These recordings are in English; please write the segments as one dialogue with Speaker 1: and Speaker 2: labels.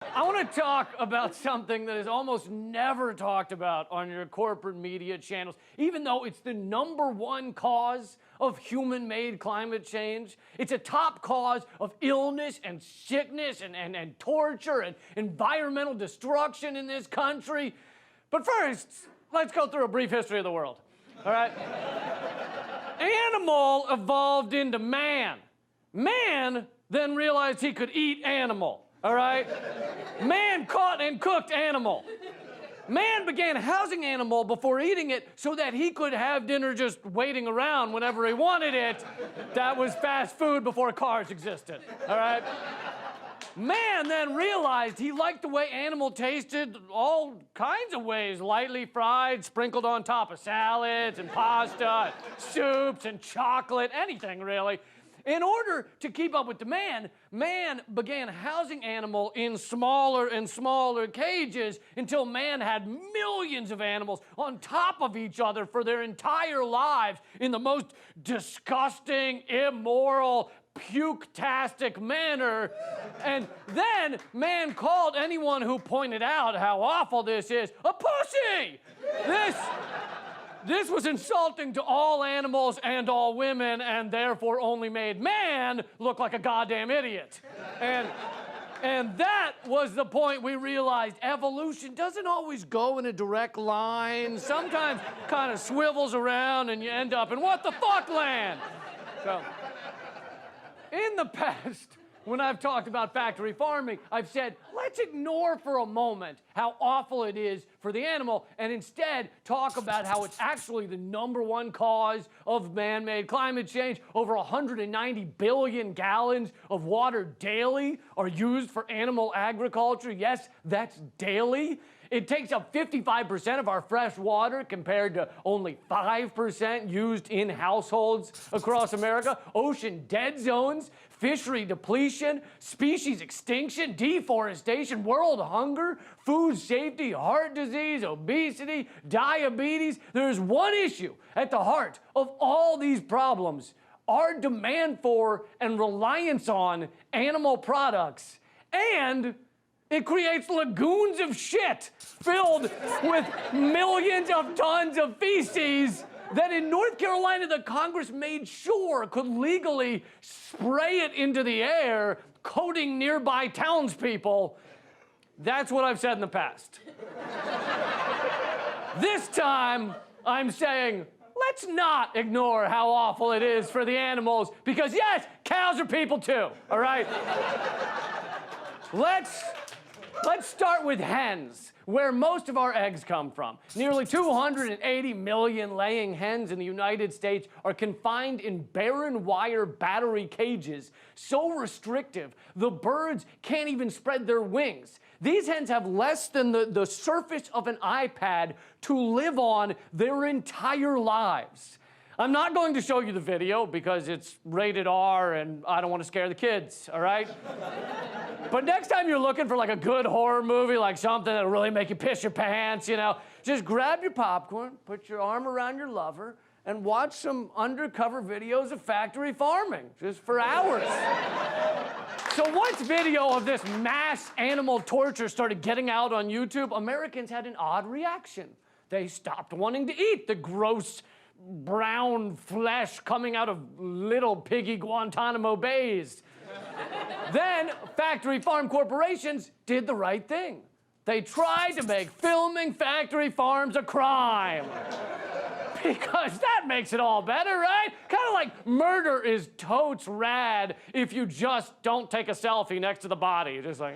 Speaker 1: I want to talk about something that is almost never talked about on your corporate media channels, even though it's the #1 cause of human-made climate change. It's a top cause of illness and sickness and torture and environmental destruction in this country. But first, let's go through a brief history of the world, all right? Animal evolved into man. Man then realized he could eat animal. All right? Man caught and cooked animal. Man began housing animal before eating it so that he could have dinner just waiting around whenever he wanted it. That was fast food before cars existed. All right? Man then realized he liked the way animal tasted all kinds of ways. Lightly fried, sprinkled on top of salads and pasta, soups and chocolate, anything really. In order to keep up with demand, man began housing animal in smaller and smaller cages until man had millions of animals on top of each other for their entire lives in the most disgusting, immoral, puke-tastic manner. And then man called anyone who pointed out how awful this is a pussy! This was insulting to all animals and all women, and therefore only made man look like a goddamn idiot. And that was the point we realized evolution doesn't always go in a direct line. Sometimes kind of swivels around and you end up in what the fuck land. So, in the past, when I've talked about factory farming, I've said, let's ignore for a moment how awful it is for the animal and instead talk about how it's actually the #1 cause of man-made climate change. Over 190 billion gallons of water daily are used for animal agriculture. Yes, that's daily. It takes up 55% of our fresh water compared to only 5% used in households across America. Ocean dead zones, fishery depletion, species extinction, deforestation, world hunger, food safety, heart disease, obesity, diabetes. There's one issue at the heart of all these problems: our demand for and reliance on animal products. And it creates lagoons of shit filled with millions of tons of feces that in North Carolina the Congress made sure could legally spray it into the air, coating nearby townspeople. That's what I've said in the past. This time, I'm saying, let's not ignore how awful it is for the animals, because yes, cows are people too, all right? Let's start with hens, where most of our eggs come from. Nearly 280 million laying hens in the United States are confined in barren wire battery cages, so restrictive the birds can't even spread their wings. These hens have less than the surface of an iPad to live on their entire lives. I'm not going to show you the video because it's rated R and I don't want to scare the kids, all right? But next time you're looking for like a good horror movie, like something that'll really make you piss your pants, you know, just grab your popcorn, put your arm around your lover, and watch some undercover videos of factory farming, just for hours. So once video of this mass animal torture started getting out on YouTube, Americans had an odd reaction. They stopped wanting to eat the gross brown flesh coming out of little piggy Guantanamo Bays. Then factory farm corporations did the right thing. They tried to make filming factory farms a crime. Because that makes it all better, right? Kind of like murder is totes rad if you just don't take a selfie next to the body. You're just like...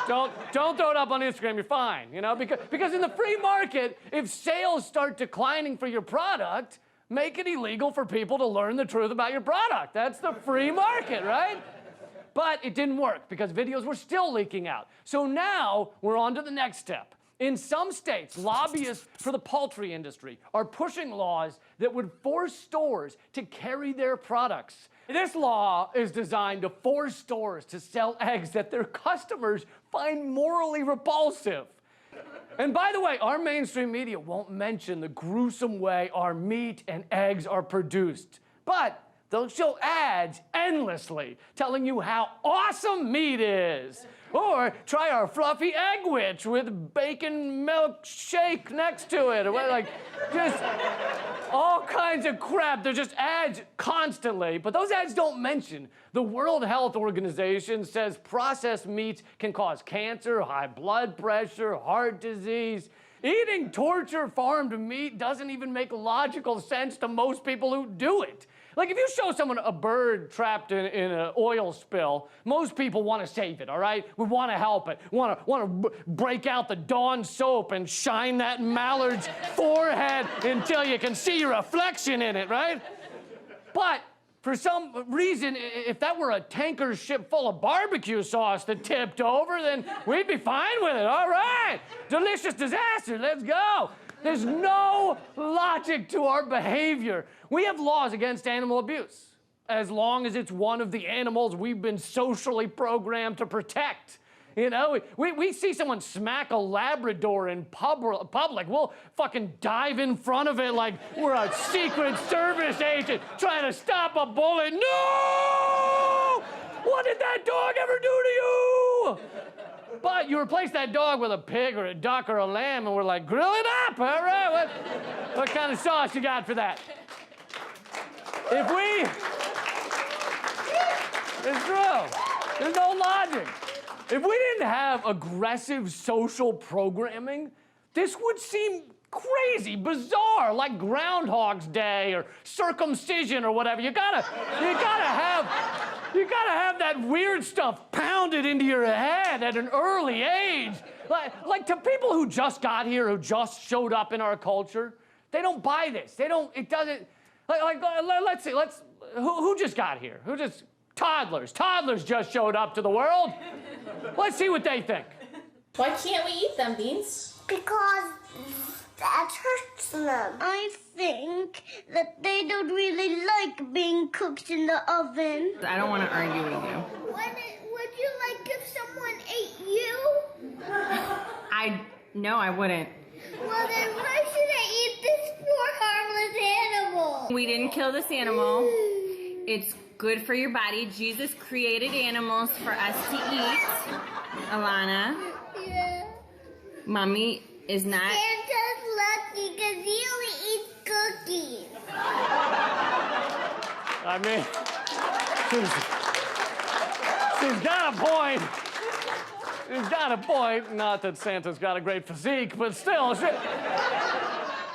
Speaker 1: Don't throw it up on Instagram, you're fine, you know? Because in the free market, if sales start declining for your product, make it illegal for people to learn the truth about your product. That's the free market, right? But it didn't work because videos were still leaking out. So now we're on to the next step. In some states, lobbyists for the poultry industry are pushing laws that would force stores to carry their products. This law is designed to force stores to sell eggs that their customers find morally repulsive. And by the way, our mainstream media won't mention the gruesome way our meat and eggs are produced. But they'll show ads endlessly telling you how awesome meat is. Or try our fluffy egg-wich with bacon milkshake next to it. Or like, just all kinds of crap. There's just ads constantly. But those ads don't mention the World Health Organization says processed meats can cause cancer, high blood pressure, heart disease. Eating torture farmed meat doesn't even make logical sense to most people who do it. Like, if you show someone a bird trapped in an oil spill, most people want to save it, all right? We want to help it. Want to break out the Dawn soap and shine that mallard's forehead until you can see your reflection in it, right? But for some reason, if that were a tanker ship full of barbecue sauce that tipped over, then we'd be fine with it. All right, delicious disaster, let's go. There's no logic to our behavior. We have laws against animal abuse, as long as it's one of the animals we've been socially programmed to protect. You know, we see someone smack a Labrador in public, we'll fucking dive in front of it like we're a Secret Service agent trying to stop a bullet. No! What did that dog ever do to you? But you replace that dog with a pig or a duck or a lamb, and we're like, grill it up, all right? What kind of sauce you got for that? It's true. There's no logic. If we didn't have aggressive social programming, this would seem crazy, bizarre, like Groundhog's Day or circumcision or whatever. You gotta have that weird stuff pounded into your head at an early age. Like to people who just got here, who just showed up in our culture, they don't buy this. It doesn't, let's see, who just got here? Toddlers. Toddlers just showed up to the world. Let's see what they think.
Speaker 2: Why can't we eat them, Beans?
Speaker 3: Because that hurts them. I think that they don't really like being cooked in the oven.
Speaker 4: I don't want to argue with you.
Speaker 3: Would you like if someone ate you?
Speaker 4: No, I wouldn't.
Speaker 3: Well, then why should I eat this poor harmless animal?
Speaker 4: We didn't kill this animal. It's good for your body. Jesus created animals for us to eat. Alana.
Speaker 3: Yeah.
Speaker 4: Mommy is not.
Speaker 3: Santa's lucky because he only eats cookies.
Speaker 1: I mean, she's got a point. She's got a point. Not that Santa's got a great physique, but still.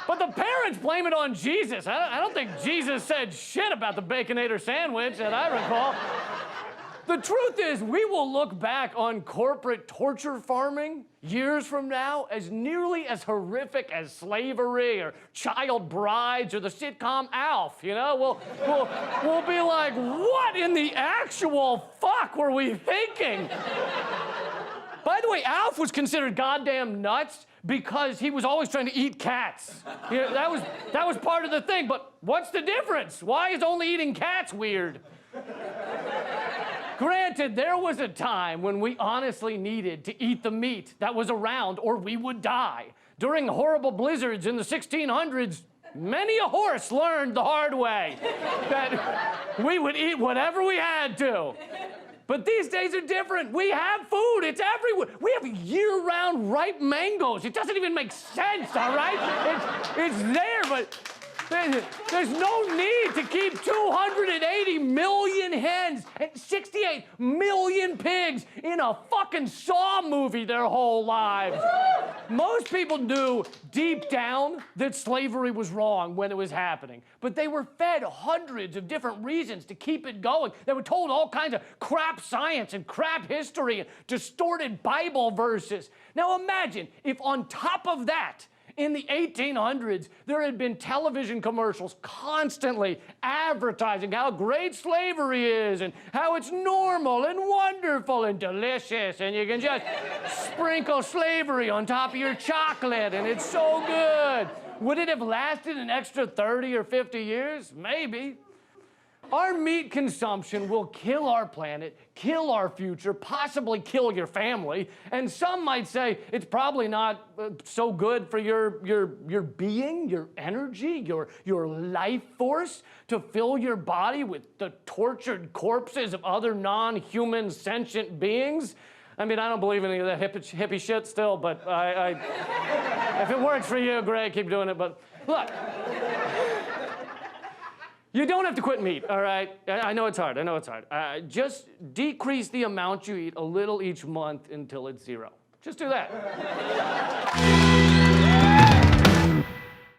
Speaker 1: But the parents blame it on Jesus. I don't think Jesus said shit about the Baconator sandwich that I recall. The truth is, we will look back on corporate torture farming years from now as nearly as horrific as slavery or child brides or the sitcom Alf, you know? We'll be like, what in the actual fuck were we thinking? By the way, Alf was considered goddamn nuts because he was always trying to eat cats. You know, that was part of the thing, but what's the difference? Why is only eating cats weird? Granted, there was a time when we honestly needed to eat the meat that was around or we would die. During horrible blizzards in the 1600s, many a horse learned the hard way that we would eat whatever we had to. But these days are different. We have food. It's everywhere. We have year-round ripe mangoes. It doesn't even make sense, all right? It's there, but there's no need to keep 280 million hens and 68 million pigs in a fucking Saw movie their whole lives. Most people knew deep down that slavery was wrong when it was happening, but they were fed hundreds of different reasons to keep it going. They were told all kinds of crap science and crap history and distorted Bible verses. Now imagine if on top of that, in the 1800s, there had been television commercials constantly advertising how great slavery is and how it's normal and wonderful and delicious, and you can just sprinkle slavery on top of your chocolate, and it's so good. Would it have lasted an extra 30 or 50 years? Maybe. Our meat consumption will kill our planet, kill our future, possibly kill your family, and some might say it's probably not so good for your being, your energy, your life force to fill your body with the tortured corpses of other non-human sentient beings. I mean, I don't believe in any of that hippie shit still, but if it works for you, great, keep doing it. But look, you don't have to quit meat, all right? I know it's hard, I know it's hard. Just decrease the amount you eat a little each month until it's 0. Just do that.